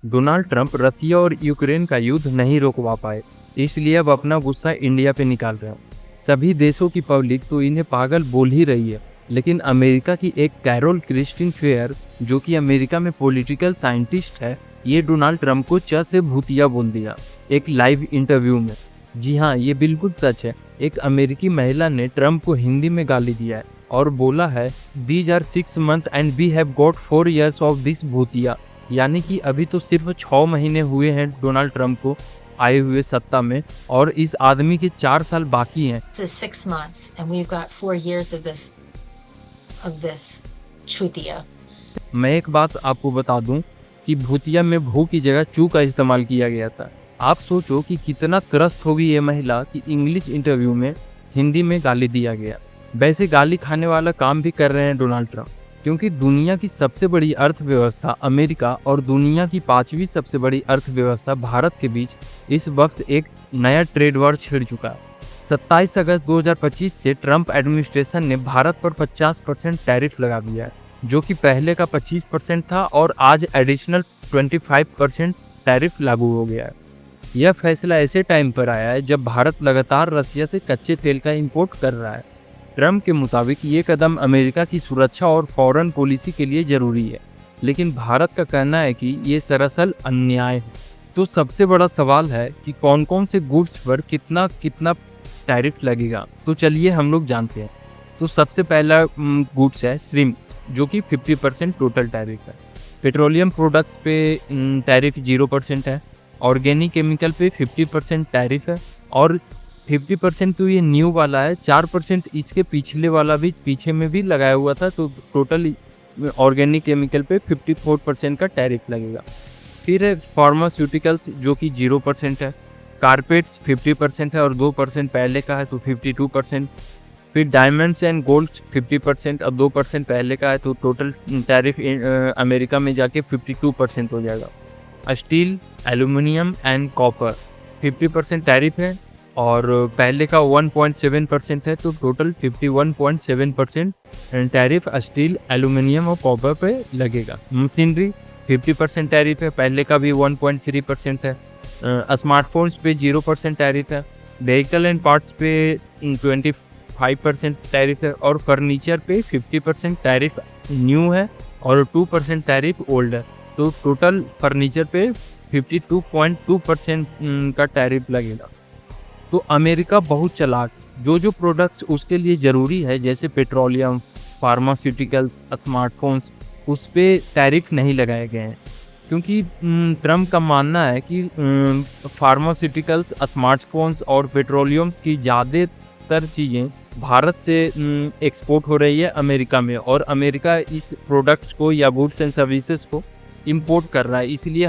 Donald Trump रसिया और Ukraine का युद्ध नहीं रोकवा पाए, इसलिए अब अपना गुस्सा इंडिया पे निकाल रहे हैं। सभी देशों की पब्लिक तो इन्हें पागल बोल ही रही है, लेकिन अमेरिका की एक कैरोल क्रिस्टिन फेयर, जो कि अमेरिका में पॉलिटिकल साइंटिस्ट है, ये डोनाल्ड ट्रंप को च से भूतिया बोल दिया एक लाइव इंटरव्यू में। जी हाँ, ये बिल्कुल सच है। एक अमेरिकी महिला ने ट्रंप को हिंदी में गाली दिया है और बोला है, these are 6 months and we have got 4 years of this भूतिया। यानी कि अभी तो सिर्फ 6 महीने हुए हैं डोनाल्ड ट्रंप को आए हुए सत्ता में, और इस आदमी के 4 साल बाकी हैं। 6 months and we've got 4 years of this chutia. मैं एक बात आपको बता दूं कि भूतिया में भू की जगह चू का इस्तेमाल किया गया था। आप सोचो कि कितना त्रस्त होगी ये महिला कि इंग्लिश इंटरव्यू में हिंदी में गाली दिया गया। वैसे गाली खाने वाला काम भी कर रहे हैं डोनाल्ड ट्रंप, क्योंकि दुनिया की सबसे बड़ी अर्थव्यवस्था अमेरिका और दुनिया की 5वीं सबसे बड़ी अर्थव्यवस्था भारत के बीच इस वक्त एक नया ट्रेड वॉर छिड़ चुका है। 27 अगस्त 2025 से ट्रंप एडमिनिस्ट्रेशन ने भारत पर 50% टैरिफ लगा दिया है, जो कि पहले का 25% था, और आज एडिशनल 25% टैरिफ लागू हो गया है। यह फैसला ऐसे टाइम पर आया है जब भारत लगातार रसिया से कच्चे तेल का इंपोर्ट कर रहा है। ट्रंप के मुताबिक ये कदम अमेरिका की सुरक्षा और फॉरेन पॉलिसी के लिए जरूरी है, लेकिन भारत का कहना है कि ये दरअसल अन्याय है। तो सबसे बड़ा सवाल है कि कौन कौन से गुड्स पर कितना कितना टैरिफ लगेगा। तो चलिए हम लोग जानते हैं। तो सबसे पहला गुड्स है श्रिम्प्स, जो कि 50% टोटल टैरिफ है। पेट्रोलियम प्रोडक्ट्स पे टैरिफ 0% है। ऑर्गेनिक केमिकल पे 50% टैरिफ है, और 50% तो ये न्यू वाला है, 4% इसके पिछले वाला भी पीछे में भी लगाया हुआ था। तो टोटल ऑर्गेनिक केमिकल पे 54% का टैरिफ लगेगा। फिर है फार्मास्यूटिकल्स, जो कि 0% है। कारपेट्स 50% है और 2% पहले का है, तो 52%। फिर डायमंड्स एंड गोल्ड 50% और 2% पहले का है, तो टोटल टैरिफ अमेरिका में जाके 52% हो जाएगा। Steel, aluminium and copper 50% tariff है, और पहले का 1.7% है, तो टोटल 51.7% टैरिफ स्टील, एल्यूमिनियम और कॉपर पे लगेगा। मशीनरी 50% टैरिफ है, पहले का भी 1.3% है। स्मार्टफोन्स पे 0% टैरिफ है। व्हीकल एंड पार्ट्स पे 25% टैरिफ है, और फर्नीचर पे 50% टैरिफ न्यू है और 2% टैरिफ ओल्ड है। तो टोटल फर्नीचर पे 52.2% का टैरिफ लगेगा। तो अमेरिका बहुत चालाक, जो प्रोडक्ट्स उसके लिए ज़रूरी है जैसे पेट्रोलियम, फार्मास्यूटिकल्स, स्मार्टफोन्स, उस पर टैरिफ नहीं लगाए गए हैं, क्योंकि ट्रंप का मानना है कि फार्मास्यूटिकल्स, स्मार्टफोन्स और पेट्रोलियम्स की ज़्यादातर चीज़ें भारत से एक्सपोर्ट हो रही है अमेरिका में, और अमेरिका इस प्रोडक्ट्स को या गुड्स एंड सर्विसेज को इंपोर्ट कर रहा है। इसलिए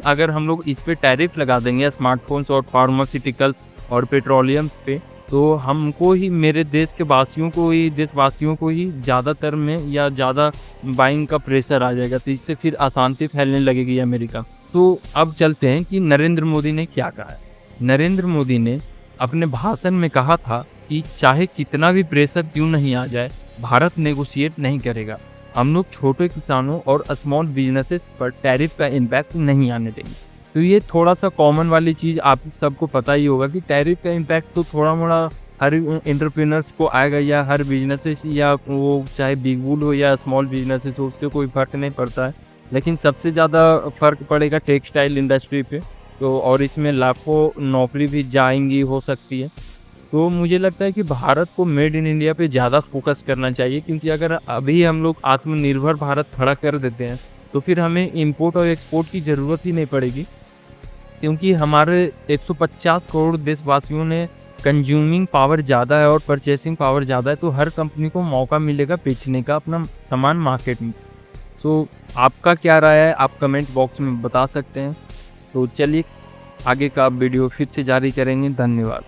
अगर हम लोग इस पे टैरिफ लगा देंगे स्मार्टफोन्स और फार्मास्यूटिकल्स और पेट्रोलियम्स पे, तो हमको ही, मेरे देशवासियों को ही ज़्यादातर में या ज़्यादा बाइंग का प्रेशर आ जाएगा। तो इससे फिर अशांति फैलने लगेगी अमेरिका। तो अब चलते हैं कि नरेंद्र मोदी ने क्या कहा है। नरेंद्र मोदी ने अपने भाषण में कहा था कि चाहे कितना भी प्रेशर क्यों नहीं आ जाए, भारत नेगोशिएट नहीं करेगा। हम लोग छोटे किसानों और स्मॉल बिजनेसेस पर टैरिफ का इम्पैक्ट नहीं आने देंगे। तो ये थोड़ा सा कॉमन वाली चीज़ आप सबको पता ही होगा कि टैरिफ का इम्पैक्ट तो थोड़ा मोड़ा हर एंटरप्रेन्योर्स को आएगा, या हर बिजनेसेस, या वो चाहे बिग बुल हो या स्मॉल बिजनेसेस हो, उससे कोई फ़र्क नहीं पड़ता है। लेकिन सबसे ज़्यादा फ़र्क पड़ेगा टेक्सटाइल इंडस्ट्री पे, तो और इसमें लाखों नौकरी भी जाएंगी हो सकती है। तो मुझे लगता है कि भारत को मेड इन इंडिया पे ज़्यादा फोकस करना चाहिए, क्योंकि अगर अभी हम लोग आत्मनिर्भर भारत खड़ा कर देते हैं तो फिर हमें इंपोर्ट और एक्सपोर्ट की ज़रूरत ही नहीं पड़ेगी, क्योंकि हमारे 150 करोड़ देशवासियों ने कंज्यूमिंग पावर ज़्यादा है और परचेसिंग पावर ज़्यादा है, तो हर कंपनी को मौका मिलेगा बेचने का अपना सामान मार्केट में। सो आपका क्या राय है, आप कमेंट बॉक्स में बता सकते हैं। तो चलिए आगे का वीडियो फिर से जारी करेंगे। धन्यवाद।